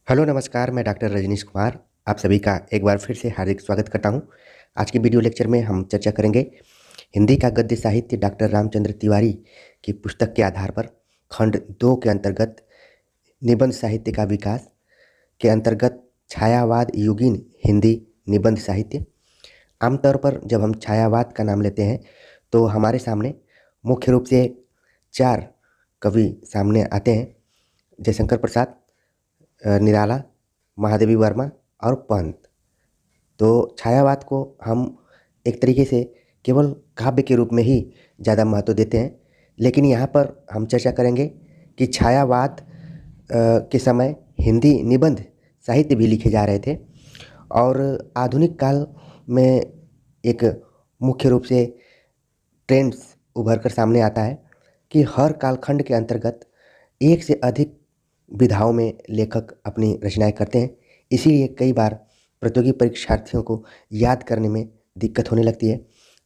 Hello नमस्कार, मैं doctor Rajneesh Kumar आप सभी का एक बार फिर से हार्दिक स्वागत करता हूं। आज की वीडियो लेक्चर में हम चर्चा करेंगे हिंदी का गद्य साहित्य डॉक्टर रामचंद्र तिवारी की पुस्तक के आधार पर खंड 2 के अंतर्गत निबंध साहित्य का विकास के अंतर्गत छायावाद युगीन हिंदी निबंध साहित्य। आमतौर पर जब हम छायावाद का नाम लेते हैं तो हमारे सामने मुख्य रूप से 4 कवि सामने आते हैं: जयशंकर प्रसाद, निराला, महादेवी वर्मा और पंत। तो छायावाद को हम एक तरीके से केवल काव्य के रूप में ही ज़्यादा महत्व देते हैं, लेकिन यहाँ पर हम चर्चा करेंगे कि छायावाद के समय हिंदी निबंध साहित्य भी लिखे जा रहे थे और आधुनिक काल में एक मुख्य रूप से ट्रेंड्स उभर कर सामने आता है कि हर कालखंड के अंतर्गत एक से अधिक विधाओं में लेखक अपनी रचनाएं करते हैं। इसीलिए कई बार प्रतियोगी परीक्षार्थियों को याद करने में दिक्कत होने लगती है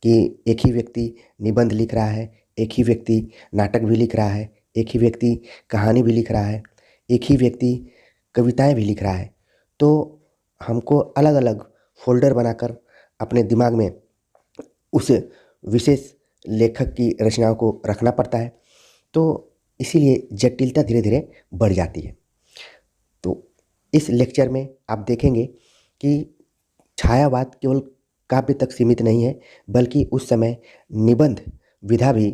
कि एक ही व्यक्ति निबंध लिख रहा है, एक ही व्यक्ति नाटक भी लिख रहा है, एक ही व्यक्ति कहानी भी लिख रहा है, एक ही व्यक्ति कविताएं भी लिख रहा है। तो हमको अलग अलग फोल्डर बनाकर अपने दिमाग में उस विशेष लेखक की रचनाओं को रखना पड़ता है, तो इसीलिए जटिलता धीरे धीरे बढ़ जाती है। तो इस लेक्चर में आप देखेंगे कि छायावाद केवल काव्य तक सीमित नहीं है, बल्कि उस समय निबंध विधा भी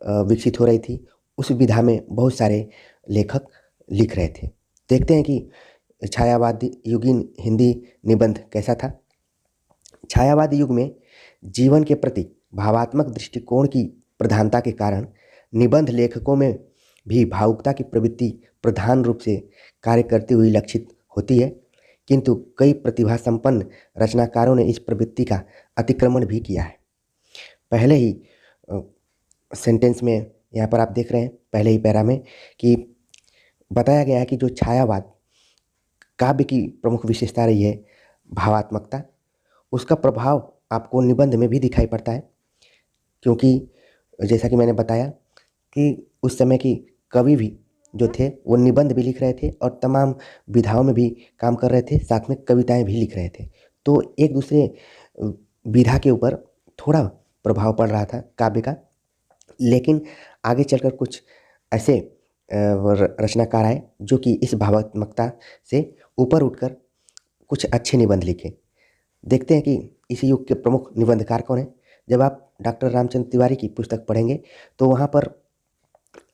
विकसित हो रही थी। उस विधा में बहुत सारे लेखक लिख रहे थे। देखते हैं कि छायावाद युगीन हिंदी निबंध कैसा था। छायावाद युग में जीवन के प्रति भावात्मक दृष्टिकोण की प्रधानता के कारण निबंध लेखकों में भी भावुकता की प्रवृत्ति प्रधान रूप से कार्य करती हुई लक्षित होती है, किंतु कई प्रतिभा संपन्न रचनाकारों ने इस प्रवृत्ति का अतिक्रमण भी किया है। पहले ही सेंटेंस में यहाँ पर आप देख रहे हैं, पहले ही पैरा में कि बताया गया है कि जो छायावाद काव्य की प्रमुख विशेषता रही है भावात्मकता, उसका प्रभाव आपको निबंध में भी दिखाई पड़ता है, क्योंकि जैसा कि मैंने बताया कि उस समय की कवि भी जो थे वो निबंध भी लिख रहे थे और तमाम विधाओं में भी काम कर रहे थे, साथ में कविताएं भी लिख रहे थे। तो एक दूसरे विधा के ऊपर थोड़ा प्रभाव पड़ रहा था काव्य का। लेकिन आगे चलकर कुछ ऐसे रचनाकार आए जो कि इस भावात्मकता से ऊपर उठकर कुछ अच्छे निबंध लिखे। देखते हैं कि इस युग के प्रमुख निबंधकार कौन हैं। जब आप डॉक्टर रामचंद्र तिवारी की पुस्तक पढ़ेंगे तो वहाँ पर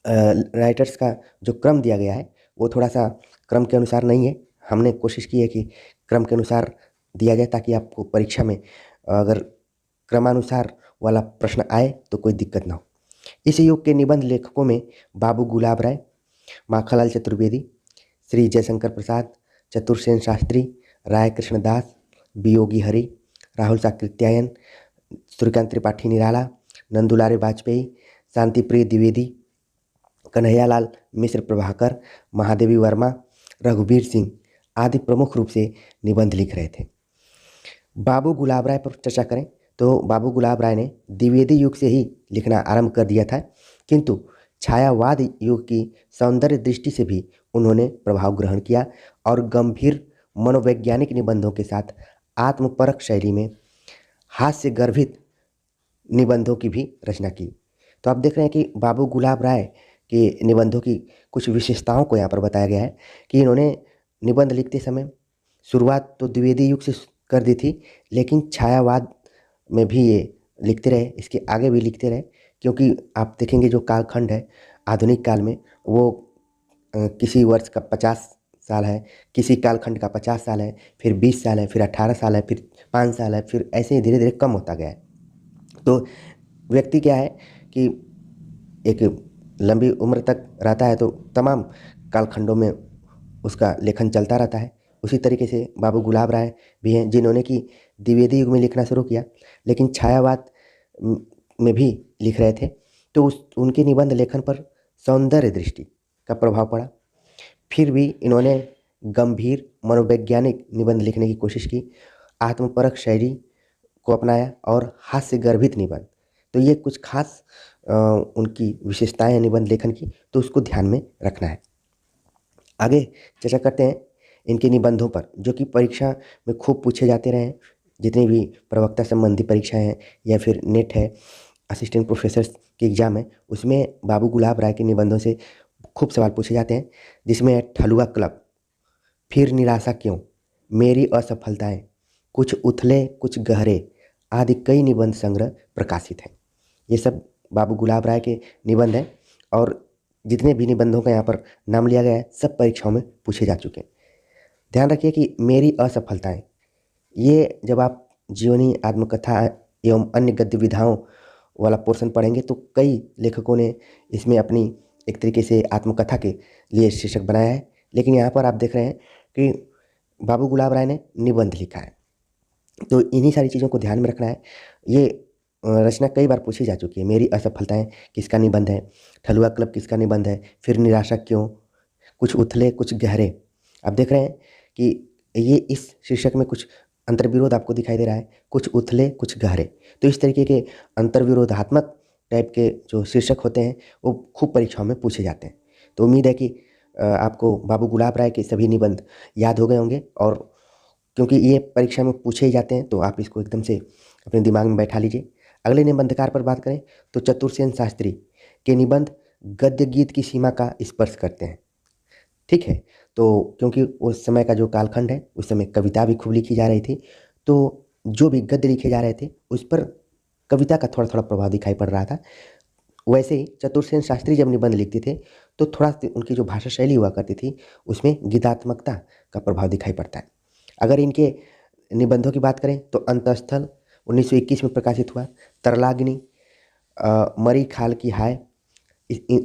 राइटर्स का जो क्रम दिया गया है वो थोड़ा सा क्रम के अनुसार नहीं है। हमने कोशिश की है कि क्रम के अनुसार दिया जाए ताकि आपको परीक्षा में अगर क्रमानुसार वाला प्रश्न आए तो कोई दिक्कत ना हो। इस युग के निबंध लेखकों में बाबू गुलाब राय, माखनलाल चतुर्वेदी, श्री जयशंकर प्रसाद, चतुर्सेन शास्त्री, राय कृष्णदास, वियोगी हरि, राहुल साकृत्यायन, सूर्यकांत त्रिपाठी निराला, नंदुलारे वाजपेयी, शांतिप्रिय द्विवेदी, कन्हैयालाल मिश्र प्रभाकर, महादेवी वर्मा, रघुवीर सिंह आदि प्रमुख रूप से निबंध लिख रहे थे। बाबू गुलाब राय पर चर्चा करें तो बाबू गुलाब राय ने द्विवेदी युग से ही लिखना आरंभ कर दिया था, किंतु छायावाद युग की सौंदर्य दृष्टि से भी उन्होंने प्रभाव ग्रहण किया और गंभीर मनोवैज्ञानिक निबंधों के साथ आत्मपरक शैली में हास्य गर्भित निबंधों की भी रचना की। तो आप देख रहे हैं कि बाबू गुलाब राय के निबंधों की कुछ विशेषताओं को यहाँ पर बताया गया है कि इन्होंने निबंध लिखते समय शुरुआत तो द्विवेदी युग से कर दी थी, लेकिन छायावाद में भी ये लिखते रहे, इसके आगे भी लिखते रहे, क्योंकि आप देखेंगे जो कालखंड है आधुनिक काल में वो किसी वर्ष का 50 साल है, किसी कालखंड का 50 साल है, फिर 20 साल है, फिर 18 साल है, फिर 5 साल है, फिर ऐसे ही धीरे धीरे कम होता गया है। तो व्यक्ति क्या है कि एक लंबी उम्र तक रहता है तो तमाम कालखंडों में उसका लेखन चलता रहता है। उसी तरीके से बाबू गुलाब राय भी हैं जिन्होंने कि द्विवेदी युग में लिखना शुरू किया, लेकिन छायावाद में भी लिख रहे थे। तो उनके निबंध लेखन पर सौंदर्य दृष्टि का प्रभाव पड़ा। फिर भी इन्होंने गंभीर मनोवैज्ञानिक निबंध लिखने की कोशिश की, आत्मपरक शैली को अपनाया और हास्य गर्भित निबंध। तो ये कुछ खास उनकी विशेषताएं हैं निबंध लेखन की, तो उसको ध्यान में रखना है। आगे चर्चा करते हैं इनके निबंधों पर, जो कि परीक्षा में खूब पूछे जाते रहे हैं। जितनी भी प्रवक्ता संबंधी परीक्षाएं हैं या फिर नेट है, असिस्टेंट प्रोफेसर की एग्ज़ाम है, उसमें बाबू गुलाब राय के निबंधों से खूब सवाल पूछे जाते हैं। जिसमें है ठलुआ क्लब, फिर निराशा क्यों, मेरी असफलताएं, कुछ उथले कुछ गहरे आदि कई निबंध संग्रह प्रकाशित हैं। ये सब बाबू गुलाब राय के निबंध हैं और जितने भी निबंधों का यहाँ पर नाम लिया गया है सब परीक्षाओं में पूछे जा चुके हैं। ध्यान रखिए कि मेरी असफलताएं, ये जब आप जीवनी, आत्मकथा एवं अन्य गद्य विधाओं वाला पोर्शन पढ़ेंगे तो कई लेखकों ने इसमें अपनी एक तरीके से आत्मकथा के लिए शीर्षक बनाया है। लेकिन यहाँ पर आप देख रहे हैं कि बाबू गुलाब राय ने निबंध लिखा है, तो इन्हीं सारी चीज़ों को ध्यान में रखना है। ये रचना कई बार पूछी जा चुकी है। मेरी असफलताएं किसका निबंध है, ठलुआ क्लब किसका निबंध है, फिर निराशा क्यों, कुछ उथले कुछ गहरे। आप देख रहे हैं कि ये इस शीर्षक में कुछ अंतर्विरोध आपको दिखाई दे रहा है, कुछ उथले कुछ गहरे। तो इस तरीके के अंतर्विरोधात्मक टाइप के जो शीर्षक होते हैं वो खूब परीक्षाओं में पूछे जाते हैं। तो उम्मीद है कि आपको बाबू गुलाब राय के सभी निबंध याद हो गए होंगे, और क्योंकि ये परीक्षा में पूछे ही जाते हैं तो आप इसको एकदम से अपने दिमाग में बैठा लीजिए। अगले निबंधकार पर बात करें तो चतुरसेन शास्त्री के निबंध गद्य गीत की सीमा का स्पर्श करते हैं। ठीक है, तो क्योंकि उस समय का जो कालखंड है, उस समय कविता भी खूब लिखी जा रही थी, तो जो भी गद्य लिखे जा रहे थे उस पर कविता का थोड़ा थोड़ा प्रभाव दिखाई पड़ रहा था। वैसे ही चतुरसेन शास्त्री जब निबंध लिखते थे तो थोड़ा उनकी जो भाषा शैली हुआ करती थी उसमें गीतात्मकता का प्रभाव दिखाई पड़ता है। अगर इनके निबंधों की बात करें तो अंतस्थल 1921 में प्रकाशित हुआ, तरलाग्नि, मरी खाल की हाय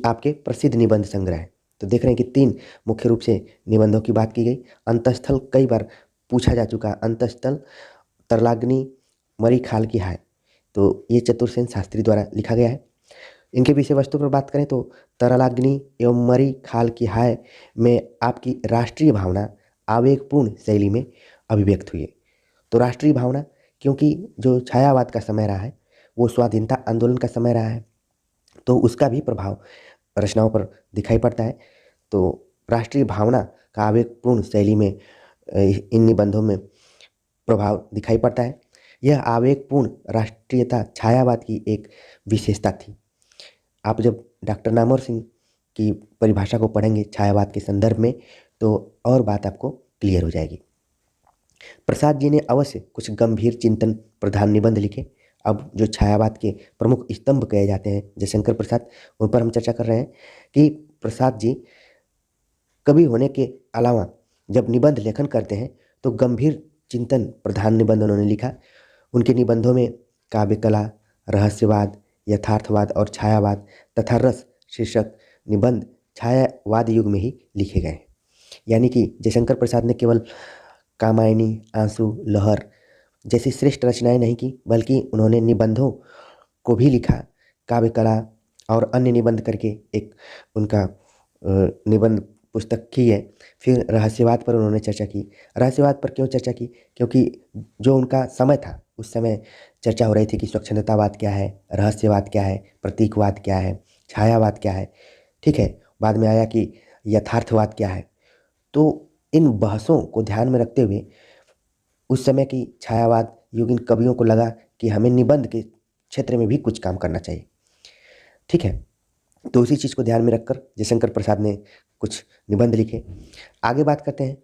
आपके प्रसिद्ध निबंध संग्रह है। तो देख रहे हैं कि 3 मुख्य रूप से निबंधों की बात की गई। अंतस्थल कई बार पूछा जा चुका है, अंतस्थल, तरलाग्नि, मरी खाल की हाय, तो ये चतुरसेन शास्त्री द्वारा लिखा गया है। इनके विषय वस्तु पर बात करें तो तरलाग्नि एवं मरी खाल की हाय में आपकी राष्ट्रीय भावना आवेगपूर्ण शैली में अभिव्यक्त हुई है। तो राष्ट्रीय भावना, क्योंकि जो छायावाद का समय रहा है वो स्वाधीनता आंदोलन का समय रहा है, तो उसका भी प्रभाव रचनाओं पर दिखाई पड़ता है। तो राष्ट्रीय भावना का आवेगपूर्ण शैली में इन निबंधों में प्रभाव दिखाई पड़ता है। यह आवेगपूर्ण राष्ट्रीयता छायावाद की एक विशेषता थी। आप जब डॉक्टर नामवर सिंह की परिभाषा को पढ़ेंगे छायावाद के संदर्भ में तो और बात आपको क्लियर हो जाएगी। प्रसाद जी ने अवश्य कुछ गंभीर चिंतन प्रधान निबंध लिखे। अब जो छायावाद के प्रमुख स्तंभ कहे जाते हैं जयशंकर प्रसाद, उन पर हम चर्चा कर रहे हैं कि प्रसाद जी कवि होने के अलावा जब निबंध लेखन करते हैं तो गंभीर चिंतन प्रधान निबंध उन्होंने लिखा। उनके निबंधों में काव्य कला, रहस्यवाद, यथार्थवाद और छायावाद तथा रस शीर्षक निबंध छायावाद युग में ही लिखे गए हैं। यानी कि जयशंकर प्रसाद ने केवल कामायनी, आंसू, लहर जैसी श्रेष्ठ रचनाएं नहीं की, बल्कि उन्होंने निबंधों को भी लिखा। काव्य कला और अन्य निबंध करके एक उनका निबंध पुस्तक की है। फिर रहस्यवाद पर उन्होंने चर्चा की। रहस्यवाद पर क्यों चर्चा की? क्योंकि जो उनका समय था उस समय चर्चा हो रही थी कि स्वच्छंदतावाद क्या है, रहस्यवाद क्या है, प्रतीकवाद क्या है, छायावाद क्या है। ठीक है, बाद में आया कि यथार्थवाद क्या है। तो इन बहसों को ध्यान में रखते हुए उस समय की छायावाद युगीन कवियों को लगा कि हमें निबंध के क्षेत्र में भी कुछ काम करना चाहिए। ठीक है, तो उसी चीज़ को ध्यान में रखकर जयशंकर प्रसाद ने कुछ निबंध लिखे। आगे बात करते हैं।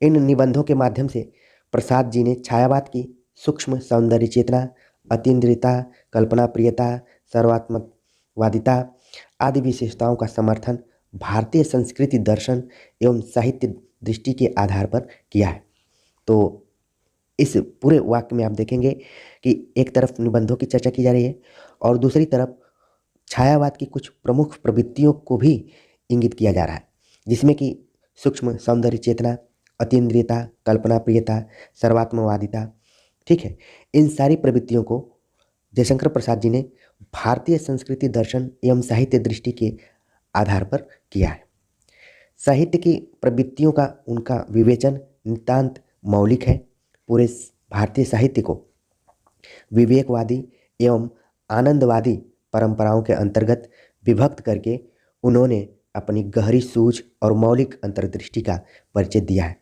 इन निबंधों के माध्यम से प्रसाद जी ने छायावाद की सूक्ष्म सौंदर्य चेतना, अतीन्द्रियता, कल्पना प्रियता, सर्वात्मकवादिता आदि विशेषताओं का समर्थन भारतीय संस्कृति, दर्शन एवं साहित्य दृष्टि के आधार पर किया है। तो इस पूरे वाक्य में आप देखेंगे कि एक तरफ निबंधों की चर्चा की जा रही है और दूसरी तरफ छायावाद की कुछ प्रमुख प्रवृत्तियों को भी इंगित किया जा रहा है, जिसमें कि सूक्ष्म सौंदर्य चेतना, अतीन्द्रियता, कल्पना प्रियता, सर्वात्मवादिता। ठीक है, इन सारी प्रवृत्तियों को जयशंकर प्रसाद जी ने भारतीय संस्कृति, दर्शन एवं साहित्य दृष्टि के आधार पर किया है। साहित्य की प्रवृत्तियों का उनका विवेचन नितांत मौलिक है। पूरे भारतीय साहित्य को विवेकवादी एवं आनंदवादी परंपराओं के अंतर्गत विभक्त करके उन्होंने अपनी गहरी सूझ और मौलिक अंतर्दृष्टि का परिचय दिया है।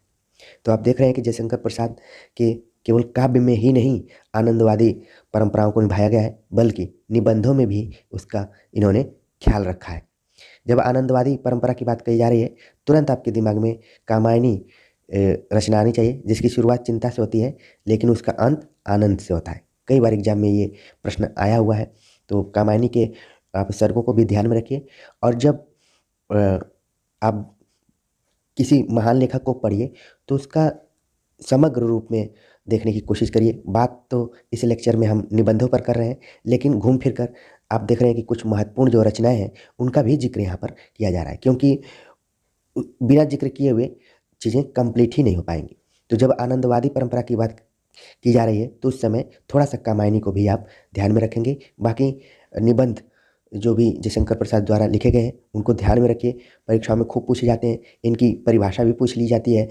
तो आप देख रहे हैं कि जयशंकर प्रसाद के केवल काव्य में ही नहीं आनंदवादी परंपराओं को निभाया गया है, बल्कि निबंधों में भी उसका इन्होंने ख्याल रखा है। जब आनंदवादी परंपरा की बात कही जा रही है, तुरंत आपके दिमाग में कामायनी रचना आनी चाहिए, जिसकी शुरुआत चिंता से होती है लेकिन उसका अंत आनंद से होता है। कई बार एग्जाम में ये प्रश्न आया हुआ है। तो कामायनी के आप सर्गों को भी ध्यान में रखिए, और जब आप किसी महान लेखक को पढ़िए तो उसका समग्र रूप में देखने की कोशिश करिए। बात तो इस लेक्चर में हम निबंधों पर कर रहे हैं, लेकिन घूम फिर कर आप देख रहे हैं कि कुछ महत्वपूर्ण जो रचनाएं हैं उनका भी जिक्र यहाँ पर किया जा रहा है, क्योंकि बिना जिक्र किए हुए चीज़ें कंप्लीट ही नहीं हो पाएंगी। तो जब आनंदवादी परंपरा की बात की जा रही है तो उस समय थोड़ा सा कामायनी को भी आप ध्यान में रखेंगे। बाकी निबंध जो भी जयशंकर प्रसाद द्वारा लिखे गए हैं उनको ध्यान में रखिए, परीक्षाओं में खूब पूछे जाते हैं, इनकी परिभाषा भी पूछ ली जाती है।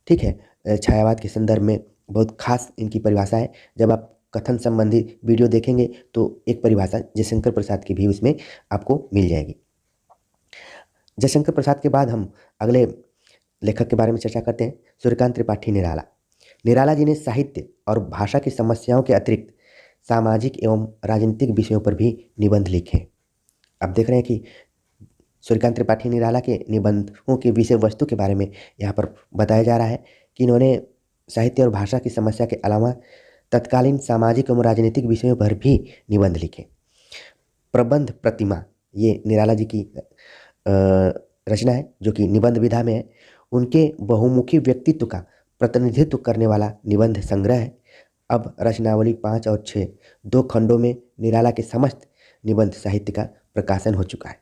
ठीक है, छायावाद के संदर्भ में बहुत खास इनकी परिभाषा है। जब आप कथन संबंधी वीडियो देखेंगे तो एक परिभाषा जयशंकर प्रसाद की भी उसमें आपको मिल जाएगी। जयशंकर प्रसाद के बाद हम अगले लेखक के बारे में चर्चा करते हैं, सूर्यकांत त्रिपाठी निराला। निराला जी ने साहित्य और भाषा की समस्याओं के अतिरिक्त सामाजिक एवं राजनीतिक विषयों पर भी निबंध लिखे। आप देख रहे हैं कि सूर्यकांत त्रिपाठी निराला के निबंधों के विषय वस्तु के बारे में यहाँ पर बताया जा रहा है कि इन्होंने साहित्य और भाषा की समस्या के अलावा तत्कालीन सामाजिक एवं राजनीतिक विषयों पर भी निबंध लिखे। प्रबंध प्रतिमा ये निराला जी की रचना है जो कि निबंध विधा में है। उनके बहुमुखी व्यक्तित्व का प्रतिनिधित्व करने वाला निबंध संग्रह है। अब रचनावली 5 और 6 दो खंडों में निराला के समस्त निबंध साहित्य का प्रकाशन हो चुका है।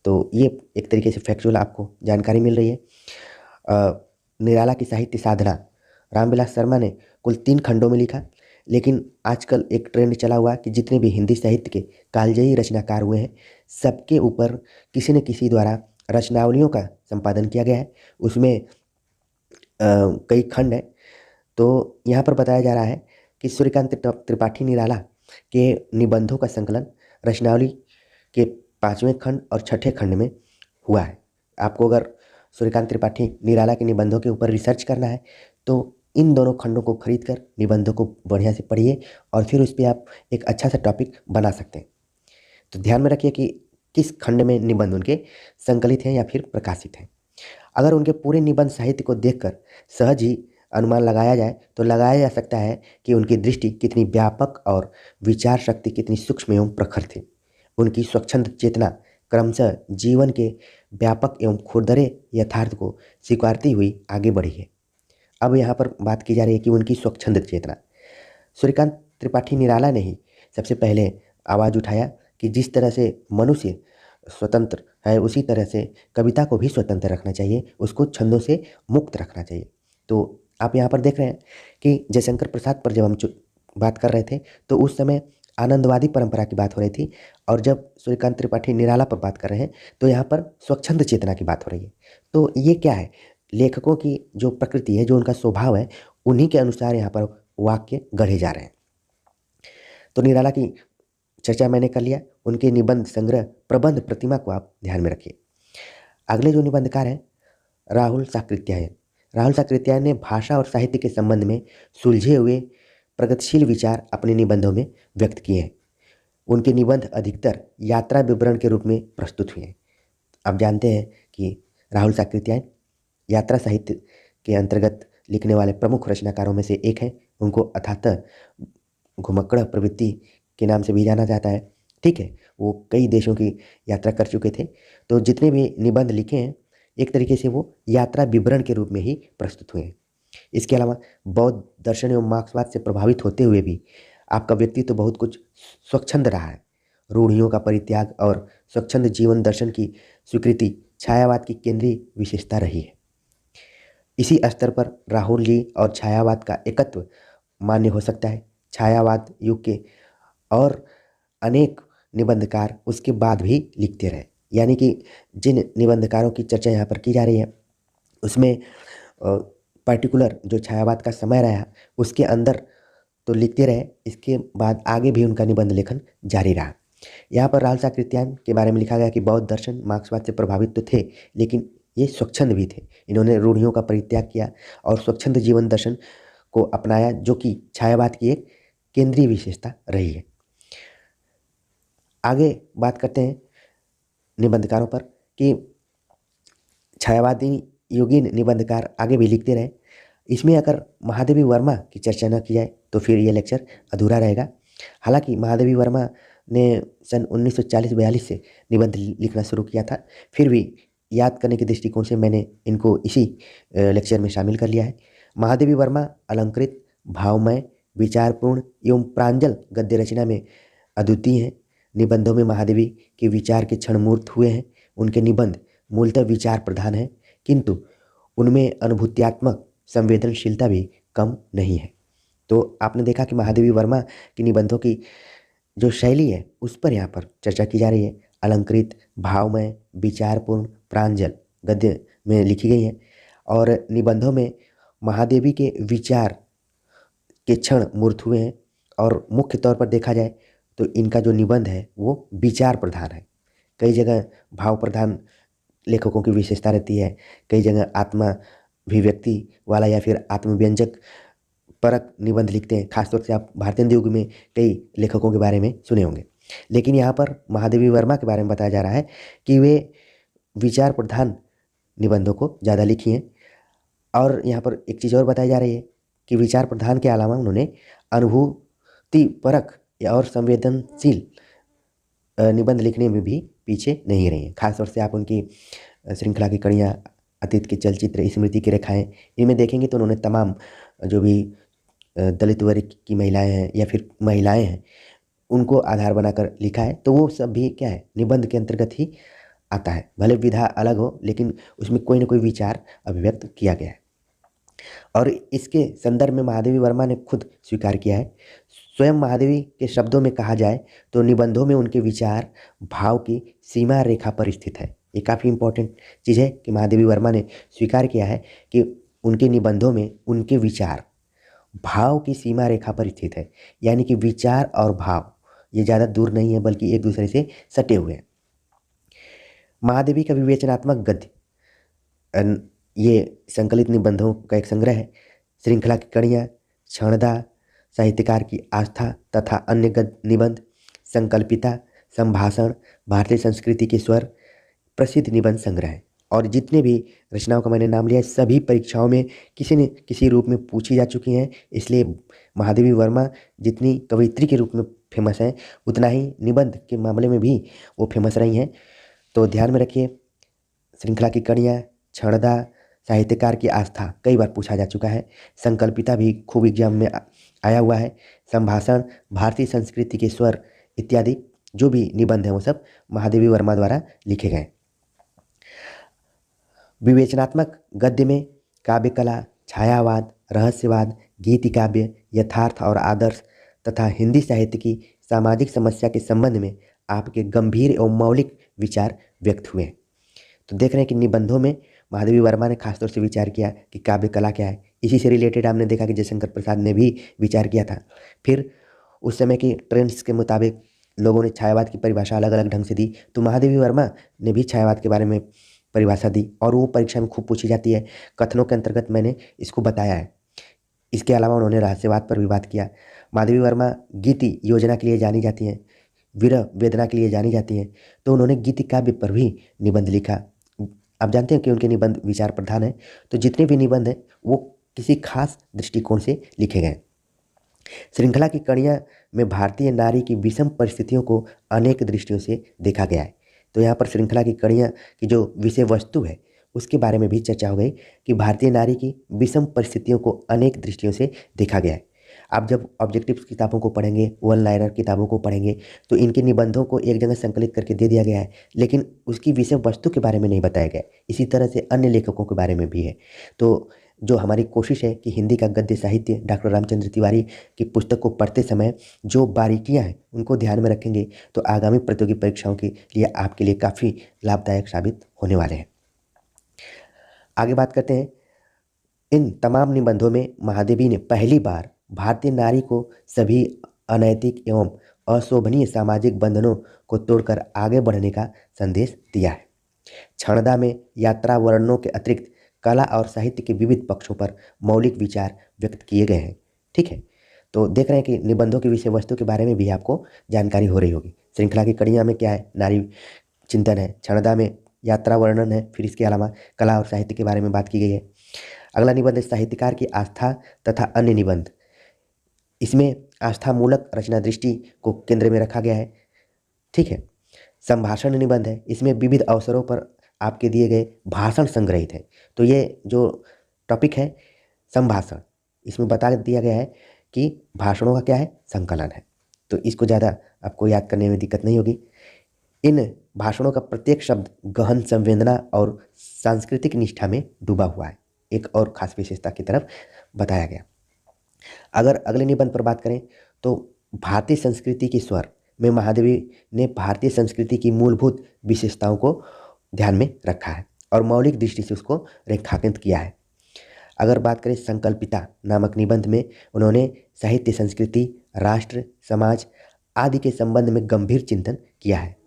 तो ये एक तरीके से फैक्चुअल आपको जानकारी मिल रही है। निराला की साहित्य साधना रामविलास शर्मा ने कुल 3 खंडों में लिखा, लेकिन आजकल एक ट्रेंड चला हुआ कि जितने भी हिंदी साहित्य के कालजयी रचनाकार हुए हैं सबके ऊपर किसी न किसी द्वारा रचनावलियों का संपादन किया गया है। उसमें कई खंड हैं। तो यहाँ पर बताया जा रहा है कि सूर्यकांत त्रिपाठी निराला के निबंधों का संकलन रचनावली के 5वें खंड और 6ठे खंड में हुआ है। आपको अगर सूर्यकांत त्रिपाठी निराला के निबंधों के ऊपर रिसर्च करना है तो इन दोनों खंडों को खरीद कर निबंधों को बढ़िया से पढ़िए और फिर उस पर आप एक अच्छा सा टॉपिक बना सकते हैं। तो ध्यान में रखिए कि किस खंड में निबंध उनके संकलित हैं या फिर प्रकाशित हैं। अगर उनके पूरे निबंध साहित्य को देखकर सहज ही अनुमान लगाया जाए तो लगाया जा सकता है कि उनकी दृष्टि कितनी व्यापक और विचार शक्ति कितनी सूक्ष्म एवं प्रखर थी। उनकी स्वच्छंद चेतना क्रमशः जीवन के व्यापक एवं खुरदरे यथार्थ को स्वीकारती हुई आगे बढ़ी है। अब यहाँ पर बात की जा रही है कि उनकी स्वच्छंद चेतना। सूर्यकांत त्रिपाठी निराला ने ही सबसे पहले आवाज़ उठाया कि जिस तरह से मनुष्य स्वतंत्र है उसी तरह से कविता को भी स्वतंत्र रखना चाहिए, उसको छंदों से मुक्त रखना चाहिए। तो आप यहाँ पर देख रहे हैं कि जयशंकर प्रसाद पर जब हम बात कर रहे थे तो उस समय आनंदवादी परंपरा की बात हो रही थी, और जब सूर्यकांत त्रिपाठी निराला पर बात कर रहे हैं तो यहाँ पर स्वच्छंद चेतना की बात हो रही है। तो ये क्या है, लेखकों की जो प्रकृति है, जो उनका स्वभाव है, उन्हीं के अनुसार यहाँ पर वाक्य गढ़े जा रहे हैं। तो निराला की चर्चा मैंने कर लिया। उनके निबंध संग्रह प्रबंध प्रतिमा को आप ध्यान में रखिए। अगले जो निबंधकार हैं राहुल साकृत्यायन। राहुल साकृत्यायन ने भाषा और साहित्य के संबंध में सुलझे हुए प्रगतिशील विचार अपने निबंधों में व्यक्त किए हैं। उनके निबंध अधिकतर यात्रा विवरण के रूप में प्रस्तुत हुए हैं। आप जानते हैं कि राहुल साकृत्यायन यात्रा साहित्य के अंतर्गत लिखने वाले प्रमुख रचनाकारों में से एक हैं। उनको अथातः घुमक्कड़ प्रवृत्ति के नाम से भी जाना जाता है। ठीक है, वो कई देशों की यात्रा कर चुके थे। तो जितने भी निबंध लिखे हैं एक तरीके से वो यात्रा विवरण के रूप में ही प्रस्तुत हुए हैं। इसके अलावा बौद्ध दर्शन एवं मार्क्सवाद से प्रभावित होते हुए भी आपका व्यक्तित्व तो बहुत कुछ स्वच्छंद रहा है। रूढ़ियों का परित्याग और स्वच्छंद जीवन दर्शन की स्वीकृति छायावाद की केंद्रीय विशेषता रही है। इसी स्तर पर राहुल जी और छायावाद का एकत्व मान्य हो सकता है। छायावाद युग के और अनेक निबंधकार उसके बाद भी लिखते रहे, यानी कि जिन निबंधकारों की चर्चा यहाँ पर की जा रही है उसमें पर्टिकुलर जो छायावाद का समय रहा उसके अंदर तो लिखते रहे, इसके बाद आगे भी उनका निबंध लेखन जारी रहा। यहाँ पर राहुल साकृत्यायन के बारे में लिखा गया कि बौद्ध दर्शन मार्क्सवाद से प्रभावित तो थे, लेकिन ये स्वच्छंद भी थे। इन्होंने रूढ़ियों का परित्याग किया और स्वच्छंद जीवन दर्शन को अपनाया, जो कि छायावाद की एक केंद्रीय विशेषता रही है। आगे बात करते हैं निबंधकारों पर कि छायावादी योगीन निबंधकार आगे भी लिखते रहे। इसमें अगर महादेवी वर्मा की चर्चा न की जाए तो फिर ये लेक्चर अधूरा रहेगा। हालांकि महादेवी वर्मा ने सन 1940-42 से निबंध लिखना शुरू किया था, फिर भी याद करने के दृष्टिकोण से मैंने इनको इसी लेक्चर में शामिल कर लिया है। महादेवी वर्मा अलंकृत, भावमय, विचारपूर्ण एवं प्रांजल गद्य रचना में अद्वितीय हैं। निबंधों में महादेवी के विचार के क्षण मूर्त हुए हैं। उनके निबंध मूलतः विचार प्रधान हैं, किंतु उनमें अनुभूत्यात्मक संवेदनशीलता भी कम नहीं है। तो आपने देखा कि महादेवी वर्मा की निबंधों की जो शैली है उस पर यहाँ पर चर्चा की जा रही है। अलंकृत, भावमय, विचारपूर्ण, प्रांजल गद्य में लिखी गई हैं और निबंधों में महादेवी के विचार के क्षण मूर्त हुए हैं। और मुख्य तौर पर देखा जाए तो इनका जो निबंध है वो विचार प्रधान है। कई जगह भाव प्रधान लेखकों की विशेषता रहती है, कई जगह आत्मा अभिव्यक्ति वाला या फिर आत्मव्यंजक परक निबंध लिखते हैं। खासतौर से आप भारतेंदु युग में कई लेखकों के बारे में सुने होंगे, लेकिन यहाँ पर महादेवी वर्मा के बारे में बताया जा रहा है कि वे विचार प्रधान निबंधों को ज़्यादा लिखी हैं। और यहाँ पर एक चीज़ और बताई जा रही है कि विचार प्रधान के अलावा उन्होंने अनुभूति परक और संवेदनशील निबंध लिखने में भी पीछे नहीं रही हैं। खासतौर से आप उनकी श्रृंखला की कड़ियाँ, अतीत के चलचित्र, स्मृति की रेखाएं, इनमें देखेंगे तो उन्होंने तमाम जो भी दलित वर्ग की महिलाएं हैं या फिर महिलाएं हैं उनको आधार बनाकर लिखा है। तो वो सब भी क्या है, निबंध के अंतर्गत ही आता है। भले विधा अलग हो लेकिन उसमें कोई ना कोई विचार अभिव्यक्त किया गया है। और इसके संदर्भ में महादेवी वर्मा ने खुद स्वीकार किया है। स्वयं महादेवी के शब्दों में कहा जाए तो निबंधों में उनके विचार भाव की सीमा रेखा पर स्थित है। ये काफ़ी इंपॉर्टेंट चीज़ है कि महादेवी वर्मा ने स्वीकार किया है कि उनके निबंधों में उनके विचार भाव की सीमा रेखा पर स्थित है, यानी कि विचार और भाव ये ज़्यादा दूर नहीं है बल्कि एक दूसरे से सटे हुए हैं। महादेवी का विवेचनात्मक गद्य ये संकलित निबंधों का एक संग्रह है। श्रृंखला की कड़ियाँ, क्षणदा, साहित्यकार की आस्था तथा अन्य निबंध, संकल्पिता, संभाषण, भारतीय संस्कृति के स्वर प्रसिद्ध निबंध संग्रह है। और जितने भी रचनाओं का मैंने नाम लिया है सभी परीक्षाओं में किसी न किसी रूप में पूछी जा चुकी हैं। इसलिए महादेवी वर्मा जितनी कवयित्री के रूप में फेमस हैं उतना ही निबंध के मामले में भी वो फेमस रही हैं। तो ध्यान में रखिए, श्रृंखला की कड़ियाँ, क्षणदा, साहित्यकार की आस्था कई बार पूछा जा चुका है। संकल्पिता भी खूब एग्जाम में आया हुआ है। संभाषण, भारतीय संस्कृति के स्वर इत्यादि जो भी निबंध हैं वो सब महादेवी वर्मा द्वारा लिखे गए। विवेचनात्मक गद्य में काव्य कला, छायावाद, रहस्यवाद, गीति काव्य, यथार्थ और आदर्श तथा हिंदी साहित्य की सामाजिक समस्या के संबंध में आपके गंभीर एवं मौलिक विचार व्यक्त हुए। तो देख रहे हैं कि निबंधों में महादेवी वर्मा ने खासतौर से विचार किया कि काव्य कला क्या है। इसी से रिलेटेड हमने देखा कि जयशंकर प्रसाद ने भी विचार किया था। फिर उस समय की ट्रेंड्स के मुताबिक लोगों ने छायावाद की परिभाषा अलग अलग ढंग से दी, तो महादेवी वर्मा ने भी छायावाद के बारे में परिभाषा दी और वो परीक्षा में खूब पूछी जाती है। कथनों के अंतर्गत मैंने इसको बताया है। इसके अलावा उन्होंने रहस्यवाद पर भी बात किया। महादेवी वर्मा गीति योजना के लिए जानी जाती हैं, विरह वेदना के लिए जानी जाती हैं, तो उन्होंने गीति काव्य पर भी निबंध लिखा। आप जानते हैं कि उनके निबंध विचार प्रधान हैं, तो जितने भी निबंध हैं वो किसी खास दृष्टिकोण से लिखे गए। श्रृंखला की कड़ियाँ में भारतीय नारी की विषम परिस्थितियों को अनेक दृष्टियों से देखा गया है। तो यहाँ पर श्रृंखला की कड़ियाँ की जो विषय वस्तु है उसके बारे में भी चर्चा हो गई कि भारतीय नारी की विषम परिस्थितियों को अनेक दृष्टियों से देखा गया है। आप जब ऑब्जेक्टिव किताबों को पढ़ेंगे, वन लाइनर किताबों को पढ़ेंगे तो इनके निबंधों को एक जगह संकलित करके दे दिया गया है, लेकिन उसकी विषय वस्तु के बारे में नहीं बताया गया। इसी तरह से अन्य लेखकों के बारे में भी है। तो जो हमारी कोशिश है कि हिंदी का गद्य साहित्य डॉक्टर रामचंद्र तिवारी की पुस्तक को पढ़ते समय जो बारीकियां हैं उनको ध्यान में रखेंगे तो आगामी प्रतियोगी परीक्षाओं के लिए आपके लिए काफ़ी लाभदायक साबित होने वाले हैं। आगे बात करते हैं। इन तमाम निबंधों में महादेवी ने पहली बार भारतीय नारी को सभी अनैतिक एवं अशोभनीय सामाजिक बंधनों को तोड़कर आगे बढ़ने का संदेश दिया है। क्षणदा में यात्रा वर्णनों के अतिरिक्त कला और साहित्य के विविध पक्षों पर मौलिक विचार व्यक्त किए गए हैं। ठीक है, तो देख रहे हैं कि निबंधों की विषय वस्तु के बारे में भी आपको जानकारी हो रही होगी। श्रृंखला की कड़ियाँ में क्या है, नारी चिंतन है, क्षणदा में यात्रा वर्णन है, फिर इसके अलावा कला और साहित्य के बारे में बात की गई है। अगला निबंध है साहित्यकार की आस्था तथा अन्य निबंध। इसमें आस्थामूलक रचना दृष्टि को केंद्र में रखा गया है। ठीक है, संभाषण निबंध है, इसमें विविध अवसरों पर आपके दिए गए भाषण संग्रहित हैं। तो ये जो टॉपिक है संभाषण, इसमें बता दिया गया है कि भाषणों का क्या है, संकलन है। तो इसको ज़्यादा आपको याद करने में दिक्कत नहीं होगी। इन भाषणों का प्रत्येक शब्द गहन संवेदना और सांस्कृतिक निष्ठा में डूबा हुआ है, एक और खास विशेषता की तरफ बताया गया। अगर अगले निबंध पर बात करें तो भारतीय संस्कृति की स्वर में महादेवी ने भारतीय संस्कृति की मूलभूत विशेषताओं को ध्यान में रखा है और मौलिक दृष्टि से उसको रेखांकित किया है। अगर बात करें संकल्पिता नामक निबंध में उन्होंने साहित्य, संस्कृति, राष्ट्र, समाज आदि के संबंध में गंभीर चिंतन किया है।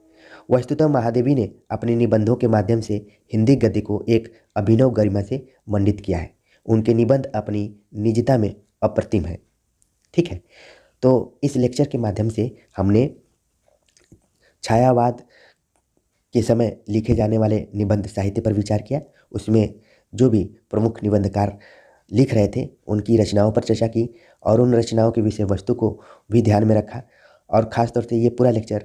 वस्तुतः महादेवी ने अपने निबंधों के माध्यम से हिंदी गद्य को एक अभिनव गरिमा से मंडित किया है। उनके निबंध अपनी निजता में अप्रतिम है। ठीक है, तो इस लेक्चर के माध्यम से हमने छायावाद के समय लिखे जाने वाले निबंध साहित्य पर विचार किया। उसमें जो भी प्रमुख निबंधकार लिख रहे थे उनकी रचनाओं पर चर्चा की और उन रचनाओं के विषय वस्तु को भी ध्यान में रखा। और ख़ास तौर से ये पूरा लेक्चर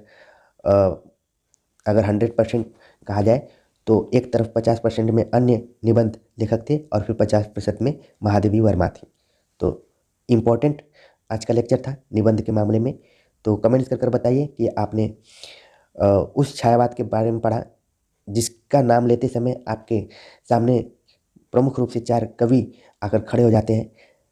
अगर 100% कहा जाए तो एक तरफ 50% में अन्य निबंध लेखक थे और फिर 50% में महादेवी वर्मा थी। तो इम्पोर्टेंट आज का लेक्चर था निबंध के मामले में। तो कमेंट्स कर बताइए कि आपने उस छायावाद के बारे में पढ़ा जिसका नाम लेते समय आपके सामने प्रमुख रूप से 4 कवि आकर खड़े हो जाते हैं,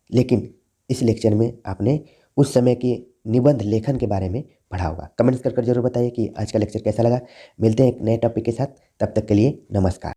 लेकिन इस लेक्चर में आपने उस समय के निबंध लेखन के बारे में पढ़ा होगा। कमेंट्स कर जरूर बताइए कि आज का लेक्चर कैसा लगा। मिलते हैं एक नए टॉपिक के साथ, तब तक के लिए नमस्कार।